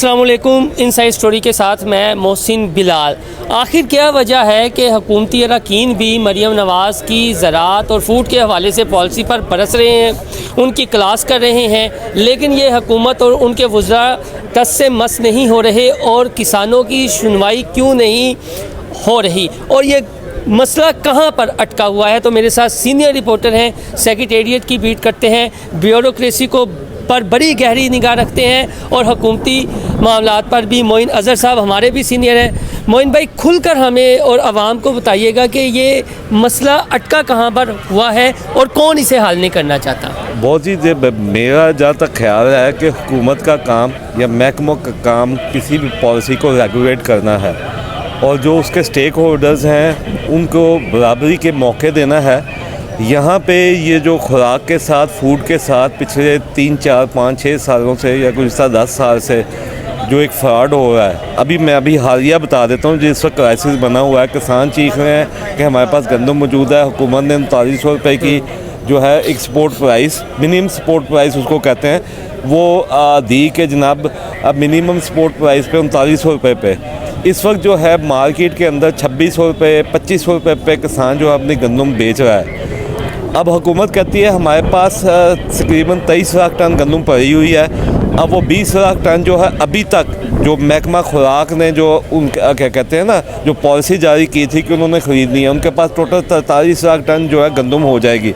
अस्सलामुअलैकुम। Inside story के साथ मैं मोहसिन बिलाल। आखिर क्या वजह है कि हुकूमती अरकान भी मरीम नवाज़ की ज़राअत और फूड के हवाले से पॉलिसी पर बरस रहे हैं, उनकी क्लास कर रहे हैं, लेकिन ये हुकूमत और उनके वज़रा टस से मस नहीं हो रहे और किसानों की सुनवाई क्यों नहीं हो रही और ये मसला कहाँ पर अटका हुआ है। तो मेरे साथ सीनियर रिपोर्टर हैं, सेक्रेटेरिएट की बीट करते हैं, ब्यूरोक्रेसी को पर बड़ी गहरी निगाह रखते हैं और हुकूमती मामलात पर भी मोइन अज़हर साहब हमारे भी सीनियर हैं। मोइन भाई, खुलकर हमें और आवाम को बताइएगा कि ये मसला अटका कहाँ पर हुआ है और कौन इसे हल नहीं करना चाहता। बहुत ही मेरा जहाँ तक ख्याल है कि हुकूमत का काम या महकमों का काम किसी भी पॉलिसी को रेगुलेट करना है और जो उसके स्टेक होल्डर्स हैं उनको बराबरी के मौके देना है। यहाँ पे ये जो खुराक के साथ, फूड के साथ पिछले 3, 4, 5, 6 सालों से या गुज़श्ता 10 साल से जो एक फ्रॉड हो रहा है, मैं हालिया बता देता हूँ जिस वक्त क्राइसिस बना हुआ है। किसान चीख रहे हैं कि हमारे पास गंदम मौजूद है। हुकूमत ने 3900 रुपये की जो है export price, minimum support price उसको कहते हैं, वो दी कि जनाब अब मिनिमम सपोर्ट प्राइस पे 3900 रुपये पे इस वक्त जो है मार्केट के अंदर 2600 रुपये, 2500 रुपये पे किसान जो है अपनी गंदम बेच रहा है। अब हुकूमत कहती है हमारे पास तकरीबन 23 लाख टन गंदम पड़ी हुई है। अब वो 20 लाख टन जो है अभी तक जो महकमा खुराक ने जो उनका क्या कहते हैं ना, जो पॉलिसी जारी की थी कि उन्होंने ख़रीदनी है, उनके पास टोटल 43 लाख टन जो है गंदम हो जाएगी।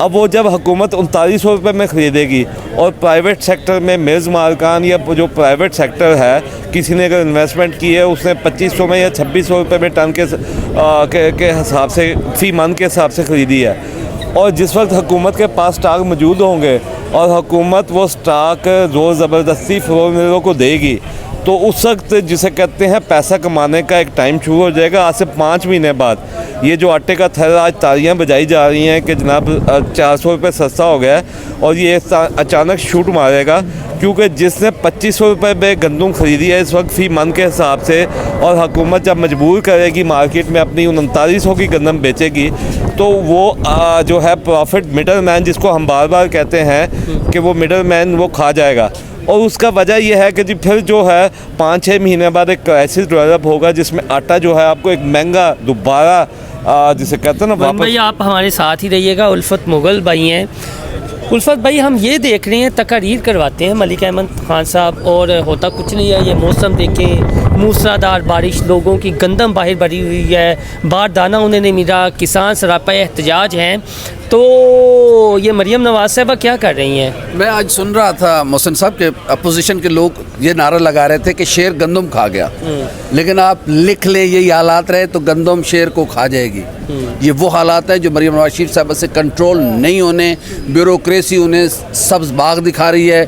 अब वो जब हुकूमत 3900 रुपये में ख़रीदेगी और प्राइवेट सेक्टर में मिल्स मालकान या जो प्राइवेट सेक्टर है, किसी ने अगर इन्वेस्टमेंट की है उसने 2500 में या 2600 रुपये में टन के हिसाब से, फ़ी मन के हिसाब से ख़रीदी है। और जिस वक्त हुकूमत के पास स्टॉक मौजूद होंगे और हुकूमत वो स्टॉक ज़ोर ज़बरदस्ती फ्लोर मिलरों को देगी, तो उस वक्त जिसे कहते हैं पैसा कमाने का एक टाइम शुरू हो जाएगा। आज से 5 महीने बाद ये जो आटे का थैल आज तालियां बजाई जा रही हैं कि जनाब 400 रुपये सस्ता हो गया है और ये अचानक शूट मारेगा, क्योंकि जिसने 2500 रुपये में गंदम ख़रीदी है इस वक्त फ़ी मन के हिसाब से, और हुकूमत जब मजबूर करेगी मार्केट में अपनी 3900 की गंदम बेचेगी, तो वो जो है प्रॉफिट मिडल मैन, जिसको हम बार बार कहते हैं कि वो मिडल मैन वो खा जाएगा। और उसका वजह यह है कि जी फिर जो है 5-6 महीने बाद एक क्राइसिस डेवलप होगा जिसमें आटा जो है आपको एक महंगा दोबारा जिसे कहते हैं ना वापस। भाई आप हमारे साथ ही रहिएगा। उल्फत मुगल भाई हैं। उल्फत भाई, हम ये देख रहे हैं, तकारीर करवाते हैं मलिक अहमद खान साहब और होता कुछ नहीं है। ये मौसम देखें, मूसलाधार बारिश, लोगों की गंदम बाहर भरी हुई है, बाहर दाना उन्हें नहीं मिला, किसान सरापा एहतजाज हैं। तो ये मरीम नवाज़ साहबा क्या कर रही हैं? मैं आज सुन रहा था मोहसिन साहब के अपोजिशन के लोग ये नारा लगा रहे थे कि शेर गंदम खा गया, लेकिन आप लिख लें यही हालात रहे तो गंदम शेर को खा जाएगी। ये वो हालात है जो मरीम नवाज़ शरीफ साहब से कंट्रोल नहीं होने, ब्यूरोक्रेसी उन्हें सब्ज़ बाग दिखा रही है,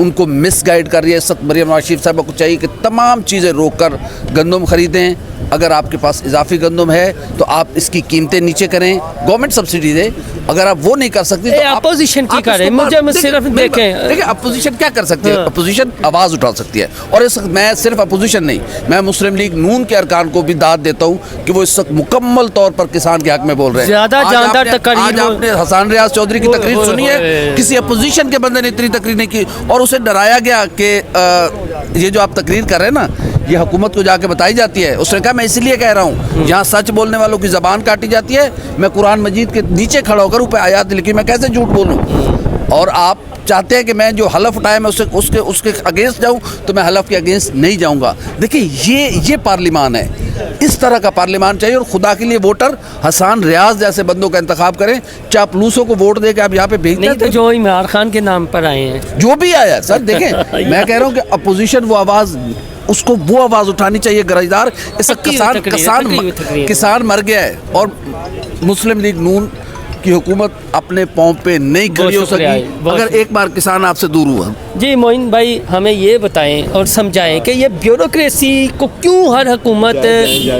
उनको मिसगाइड कर रही है। सब मरीम नवाज़ शरीफ साहब को चाहिए कि तमाम चीज़ें रोक कर गंदम ख़रीदें। अगर आपके पास इजाफी गंदम है तो आप इसकी कीमतें नीचे करें, गवर्नमेंट सब्सिडी दे। अगर आप वो नहीं कर सकते तो अपोजिशन की करें। मुझे सिर्फ देखें, देखिए अपोजिशन क्या कर सकती है, अपोजिशन आवाज़ उठा सकती है। और इस मैं सिर्फ अपोजिशन नहीं, मैं मुस्लिम लीग नून के अरकान को भी दाद देता हूँ कि वो इस वक्त मुकम्मल तौर पर किसान के हक में बोल रहे हैं। ज़्यादा जानदार तकरीर, आज आपने हसन रियाज चौधरी की तकरीर सुनी है, किसी अपोजिशन के बंदे ने इतनी तकरीर नहीं की और उसे डराया गया कि ये जो आप तकरीर कर रहे हैं ना, ये हुकूमत को जाके बताई जाती है। उसने कहा मैं इसलिए कह रहा हूँ, जहाँ सच बोलने वालों की ज़बान काटी जाती है, मैं कुरान मजीद के नीचे खड़ा होकर ऊपर आयत लिखी, मैं कैसे झूठ बोलूँ। और आप चाहते हैं कि मैं जो हलफ उठाया मैं उसके अगेंस्ट जाऊँ, तो मैं हलफ के अगेंस्ट नहीं जाऊँगा। देखिए ये पार्लिमान है, इस तरह का पार्लिमान चाहिए। और खुदा के लिए वोटर हसन रियाज जैसे बंदों का इंतखाब करें। चापलूसों को वोट दे के आप यहाँ पे भेजते हैं, तो जो इमरान खान के नाम पर आए हैं, जो भी आया सर, देखें मैं कह रहा हूँ कि अपोजिशन वो आवाज़, उसको वो आवाज़ उठानी चाहिए गरजदार। इस किसान मर गया है और मुस्लिम लीग नून की हुकूमत अपने पाँव पे नहीं खड़ी हो सकी अगर एक बार किसान आपसे दूर हुआ। जी मोइन भाई, हमें ये बताएं और समझाएं कि ये ब्यूरोक्रेसी को क्यों हर हुकूमत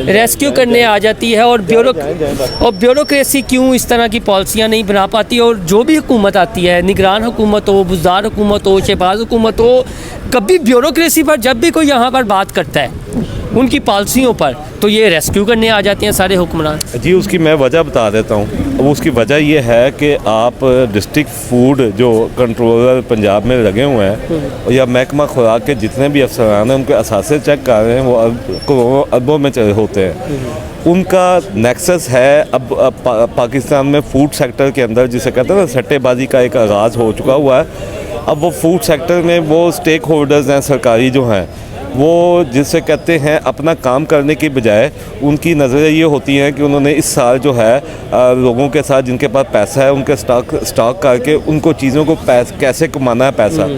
रेस्क्यू करने आ जाती है और ब्यूरोक्रेसी क्यों इस तरह की पॉलिसियाँ नहीं बना पाती। और जो भी हुकूमत आती है, निगरान हुकूमत हो, बुज़दार हुकूमत हो, शहबाज हुकूमत हो, कभी ब्यूरोक्रेसी पर जब भी कोई यहाँ पर बात करता है उनकी पॉलिसियों पर, तो ये रेस्क्यू करने आ जाते हैं सारे हुक्मरान। जी उसकी मैं वजह बता देता हूँ। उसकी वजह ये है कि आप डिस्ट्रिक्ट फूड जो कंट्रोलर पंजाब में लगे हुए हैं या महकमा खुराक के जितने भी अफसरान हैं उनके असासे चेक कर रहे हैं, वो करोड़ों अरबों में चले होते हैं। उनका नेक्सस है अब पाकिस्तान में फूड सेक्टर के अंदर, जिसे कहते हैं ना सट्टेबाजी का एक आगाज़ हो चुका हुआ है। अब वो फूड सेक्टर में वो स्टेक होल्डर्स हैं सरकारी जो हैं, वो जिसे कहते हैं अपना काम करने की बजाय उनकी नज़रें ये होती हैं कि उन्होंने इस साल जो है लोगों के साथ जिनके पास पैसा है उनके स्टॉक करके उनको चीज़ों को कैसे कमाना है पैसा।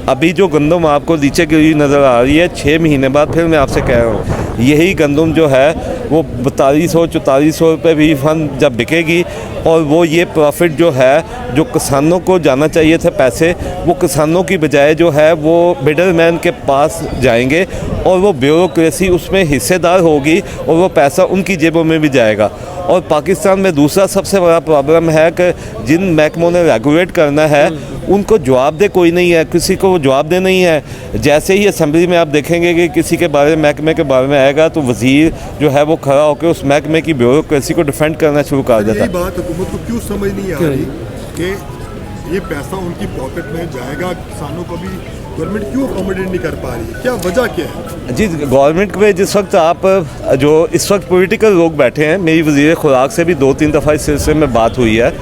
अभी जो गंदम आपको नीचे गिरी नज़र आ रही है, 6 महीने बाद फिर मैं आपसे कह रहा हूँ यही गंदम जो है वो 4200-4400 रुपये भी फंड जब बिकेगी और वो ये प्रॉफिट जो है जो किसानों को जाना चाहिए थे पैसे, वो किसानों की बजाय जो है वो मिडलमैन के पास जाएंगे और वो ब्यूरोक्रेसी उसमें हिस्सेदार होगी और वो पैसा उनकी जेबों में भी जाएगा। और पाकिस्तान में दूसरा सबसे बड़ा प्रॉब्लम है कि जिन महकमों ने रेगुलेट करना है उनको जवाबदेह कोई नहीं है, किसी को जवाबदेह नहीं है। जैसे ही असेंबली में आप देखेंगे कि किसी के बारे में महकमे के बारे में आएगा तो वज़ीर जो है वो खड़ा होकर उस महकमे की ब्यूरोक्रेसी को डिफेंड करना शुरू कर देता है। यही बात हुकूमत को क्यों समझ नहीं आ रही कि ये पैसा उनकी पॉकेट में जाएगा, किसानों को भी गवर्नमेंट क्यों अकोमोडेट नहीं कर पा रही है, क्या वजह क्या है? जी, गवर्नमेंट में जिस वक्त आप जो इस वक्त पॉलिटिकल लोग बैठे हैं, मेरी वज़ीर खुराक से भी 2-3 दफ़ा इस सिलसिले में बात हुई है,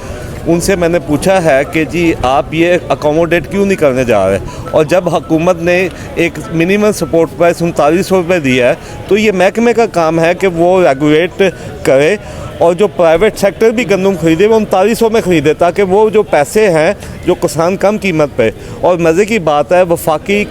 उनसे मैंने पूछा है कि जी आप ये अकोमोडेट क्यों नहीं करने जा रहे, और जब हुकूमत ने एक मिनिमम सपोर्ट प्राइस 3900 रुपये दिया है तो ये महकमे का काम है कि वो रेगुलेट करे और जो प्राइवेट सेक्टर भी गंदम खरीदे वो 3900 में ख़रीदे ताकि वो जो पैसे हैं जो किसान कम कीमत पे। और मज़े की बात है वफाकी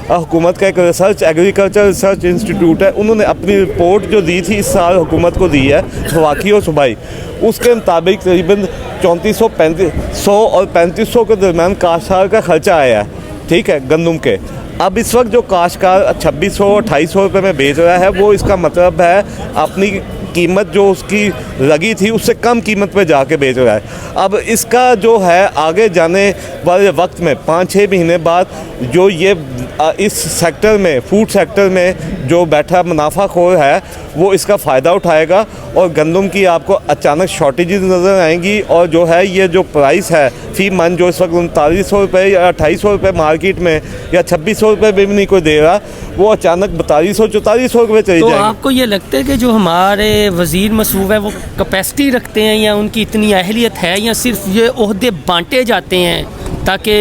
हुकूमत का एक एग्रीकल्चर रिसर्च इंस्टीट्यूट है, उन्होंने अपनी रिपोर्ट जो दी थी इस साल हुकूमत को दी है वफाकी और सूबाई, उसके मुताबिक तकरीबन 3400 और 3500 के दरमियान काश्तकार का खर्चा आया है, ठीक है, गंदम के। अब इस वक्त जो काश्तकार 2600-2800 रुपये में बेच रहा है वो इसका मतलब है अपनी कीमत जो उसकी लगी थी उससे कम कीमत पे जाके बेच रहा है। अब इसका जो है आगे जाने वाले वक्त में 5-6 महीने बाद जो ये इस सेक्टर में फूड सेक्टर में जो बैठा मुनाफाखोर है वो इसका फ़ायदा उठाएगा और गंदम की आपको अचानक शॉर्टेजेस नज़र आएंगी और जो है ये जो प्राइस है फ़ी मन जो इस वक्त 3900 रुपये या 2800 रुपये मार्केट में या 2600 रुपये में भी नहीं कोई दे रहा, वो अचानक 4200-4400 रुपये चली जाएगी। तो आपको ये लगता है कि जो हमारे वज़ीर मसूब है वो कैपेसिटी रखते हैं या उनकी इतनी अहलियत है या सिर्फ ये ओहदे बांटे जाते हैं ताकि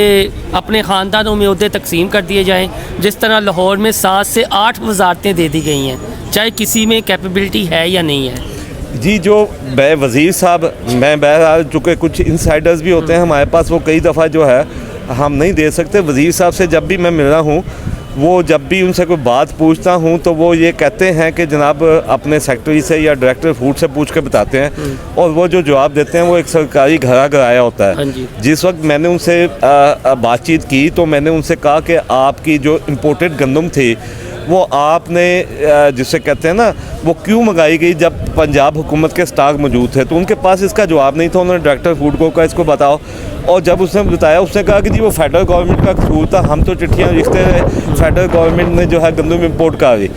अपने ख़ानदानों में ओहदे तकसीम कर दिए जाएं, जिस तरह लाहौर में 7 से 8 वजारतें दे दी गई हैं, चाहे किसी में कैपेबिलिटी है या नहीं है? जी, जो वज़ीर साहब, मैं बहरहाल चूँकि कुछ इंसाइडर्स भी होते हैं हमारे पास, वो कई दफ़ा जो है हम नहीं दे सकते। वज़ीर साहब से जब भी मैं मिल रहा हूँ वो जब भी उनसे कोई बात पूछता हूँ तो वो ये कहते हैं कि जनाब अपने सेक्रेटरी से या डायरेक्टर फूड से पूछ के बताते हैं और वो जो जवाब देते हैं वो एक सरकारी घरा घराया होता है। जिस वक्त मैंने उनसे बातचीत की तो मैंने उनसे कहा कि आपकी जो इम्पोर्टेड गंदम थी वो आपने जिसे कहते हैं ना वो क्यों मंगाई गई जब पंजाब हुकूमत के स्टॉक मौजूद थे, तो उनके पास इसका जवाब नहीं था। उन्होंने डायरेक्टर फूड को कहा इसको बताओ, और जब उसने बताया उसने कहा कि जी वो फेडरल गवर्नमेंट का कसूर था, हम तो चिट्ठियाँ लिखते रहे, फेडरल गवर्नमेंट ने जो है गंदम इम्पोर्ट करी।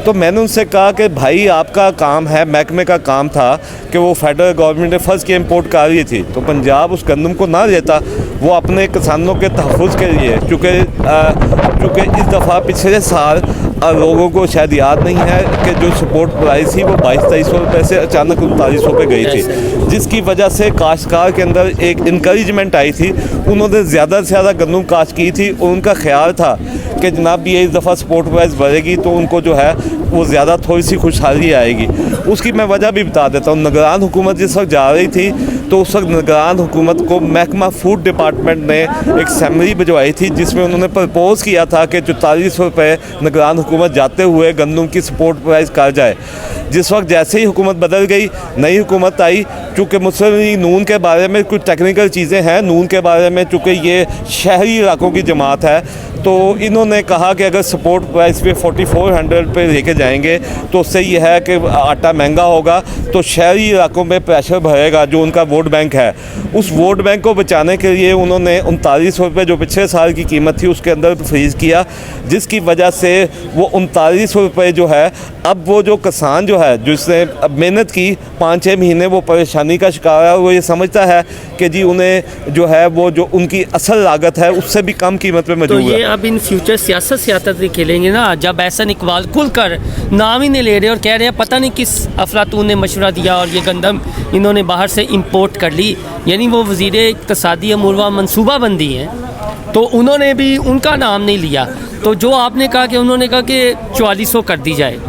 तो मैंने उनसे कहा कि भाई आपका काम है, महकमे का काम था कि वो फेडरल गवर्नमेंट ने फ़र्ज़ की इम्पोर्ट कर रही थी तो पंजाब उस गंदम को ना लेता, वो अपने किसानों के तहफ़्फ़ुज़ के लिए, चूँकि इस दफ़ा पिछले साल लोगों को शायद याद नहीं है कि जो सपोर्ट प्राइस थी वो 2200-2300 रुपये से अचानक 3900 पे गई थी, जिसकी वजह से काश्तकार के अंदर एक इंकरेजमेंट आई थी। उन्होंने ज़्यादा से ज़्यादा गंदम काश्त की थी और उनका ख्याल था कि जनाब ये इस दफ़ा सपोर्ट प्राइस बढ़ेगी तो उनको जो है वो ज़्यादा थोड़ी सी खुशहाली आएगी। उसकी मैं वजह भी बता देता हूँ। निगरान हुकूमत जिस वक्त जा रही थी तो उस वक्त निगरान हुकूमत को महकमा फूड डिपार्टमेंट ने एक समरी भिजवाई थी जिसमें उन्होंने प्रपोज़ किया था कि 4400 रुपये निगरान हुकूमत जाते हुए गंदम की सपोर्ट प्राइस कर जाए। जिस वक्त जैसे ही हुकूमत बदल गई, नई हुकूमत आई, चूँकि मुस्लिम लीग नून के बारे में कुछ टेक्निकल चीज़ें हैं, नून के बारे में चूँकि ये शहरी इलाकों की जमात है, तो इन्होंने कहा कि अगर सपोर्ट प्राइस पे 4400 पे लेके जाएंगे तो उससे ये है कि आटा महंगा होगा, तो शहरी इलाकों में प्रेशर बढ़ेगा जो उनका वोट बैंक है। उस वोट बैंक को बचाने के लिए उन्होंने 39 रुपये जो पिछले साल की कीमत थी उसके अंदर फ्रीज़ किया, जिसकी वजह से वो 39 रुपये जो है, अब वो जो किसान जो है जिसने अब मेहनत की 5-6 महीने, वो परेशानी का शिकार है। वो ये समझता है कि जी उन्हें जो है वो जो उनकी असल लागत है उससे भी कम कीमत पे तो मौजूद ये है। अब इन फ्यूचर सियासत भी खेलेंगे ना, जब एहसन इकबाल खुलकर नाम ही नहीं ले रहे और कह रहे हैं पता नहीं किस अफलातून ने मशवरा दिया और ये गंदम इन्होंने बाहर से इंपोर्ट कर ली। यानी वो वज़ीर इक़्तिसादी अमूर व मनसूबाबंदी हैं, तो उन्होंने भी उनका नाम नहीं लिया। तो जो आपने कहा कि उन्होंने कहा कि 4400 कर दी जाए,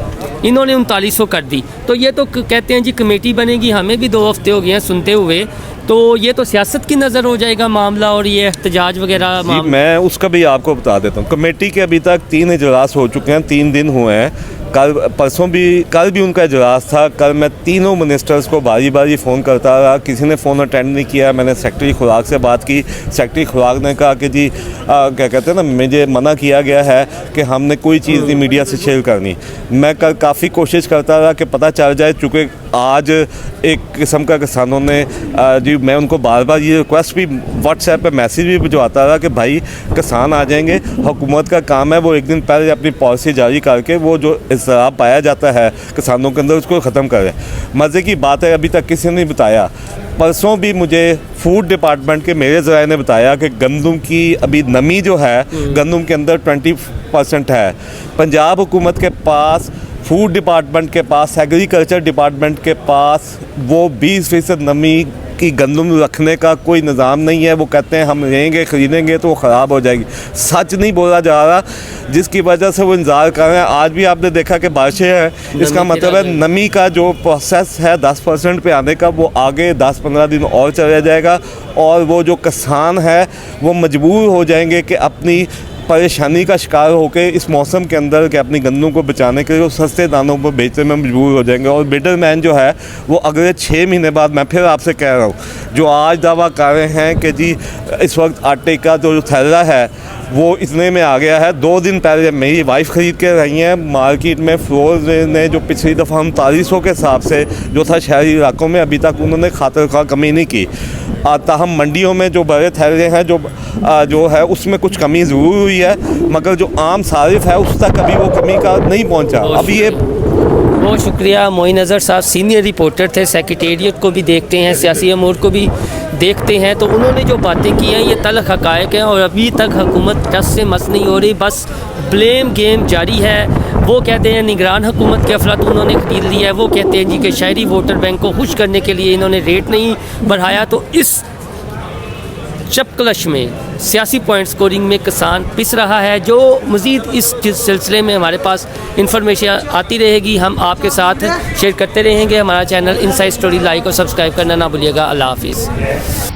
इन्होंने 3900 कर दी। तो ये तो कहते हैं जी कमेटी बनेगी, हमें भी 2 हफ्ते हो गए हैं सुनते हुए, तो ये तो सियासत की नज़र हो जाएगा मामला और ये एहतजाज वगैरह जी मैं उसका भी आपको बता देता हूँ। कमेटी के अभी तक 3 इजलास हो चुके हैं, 3 दिन हुए हैं। कल भी उनका इजलास था। कल मैं तीनों मिनिस्टर्स को बारी बारी फ़ोन करता रहा, किसी ने फ़ोन अटेंड नहीं किया। मैंने सेक्रेटरी खुराक से बात की, सेक्रेटरी खुराक ने कहा कि जी क्या कहते हैं ना, मुझे मना किया गया है कि हमने कोई चीज़ नहीं मीडिया से शेयर करनी। मैं कल काफ़ी कोशिश करता रहा कि पता चल जाए, चूँकि आज एक किस्म का किसानों ने जी मैं उनको बार बार ये रिक्वेस्ट भी व्हाट्सएप पे मैसेज भी भिजवाता रहा कि भाई किसान आ जाएंगे, हुकूमत का काम है वो एक दिन पहले अपनी पॉलिसी जारी करके वो जो इसराब पाया जाता है किसानों के अंदर उसको ख़त्म करें। मज़े की बात है अभी तक किसी ने नहीं बताया। परसों भी मुझे फूड डिपार्टमेंट के मेरे ज़राए ने बताया कि गंदम की अभी नमी जो है गंदम के अंदर 20% है। पंजाब हुकूमत के पास, फूड डिपार्टमेंट के पास, एग्रीकल्चर डिपार्टमेंट के पास वो 20% नमी की गंदम रखने का कोई निज़ाम नहीं है। वो कहते हैं हम लेंगे ख़रीदेंगे तो वो ख़राब हो जाएगी। सच नहीं बोला जा रहा, जिसकी वजह से वो इंतज़ार कर रहे हैं। आज भी आपने देखा कि बारिशें हैं, इसका मतलब है नमी का जो प्रोसेस है 10% पे आने का, वो आगे 10-15 दिन और चला जाएगा और वो जो किसान है वो मजबूर हो जाएंगे कि अपनी परेशानी का शिकार होकर इस मौसम के अंदर कि अपनी गंदों को बचाने के लिए वो सस्ते दानों पर बेचने में मजबूर हो जाएंगे। और मिडल मैन जो है वो अगले 6 महीने बाद, मैं फिर आपसे कह रहा हूँ, जो आज दावा कर रहे हैं कि जी इस वक्त आटे का जो थैला है वो इतने में आ गया है। 2 दिन पहले मेरी वाइफ ख़रीद के रही हैं मार्केट में, फ्लोर ने जो पिछली दफ़ा हम 3900 के हिसाब से जो था शहरी इलाकों में, अभी तक उन्होंने खातिर खा कमी नहीं की। ताहम मंडियों में जो बड़े थैले हैं जो है उसमें कुछ कमी ज़रूर हुई है, मगर जो आम सारिफ है उस तक अभी वो कमी का नहीं पहुंचा। अभी ये बहुत शुक्रिया मोइन अज़हर साहब, सीनियर रिपोर्टर थे, सेक्रेटेरिएट को भी देखते हैं, सियासी अमूर को भी देखते हैं। तो उन्होंने जो बातें की हैं ये तल्ख़ हक़ाइक़ हैं और अभी तक हुकूमत टस से मस नहीं हो रही, बस ब्लेम गेम जारी है। वो कहते हैं निगरान हुकूमत के अफलातून उन्होंने ख़रीद लिया है, वो कहते हैं जी कि शहरी वोटर बैंक को खुश करने के लिए इन्होंने रेट नहीं बढ़ाया। तो इस चपकलश में सियासी पॉइंट स्कोरिंग में किसान पिस रहा है। जो मज़ीद इस सिलसिले में हमारे पास इंफॉर्मेशन आती रहेगी हम आपके साथ शेयर करते रहेंगे। हमारा चैनल इनसाइड स्टोरी लाइक और सब्सक्राइब करना ना भूलिएगा। अल्लाह हाफिज़।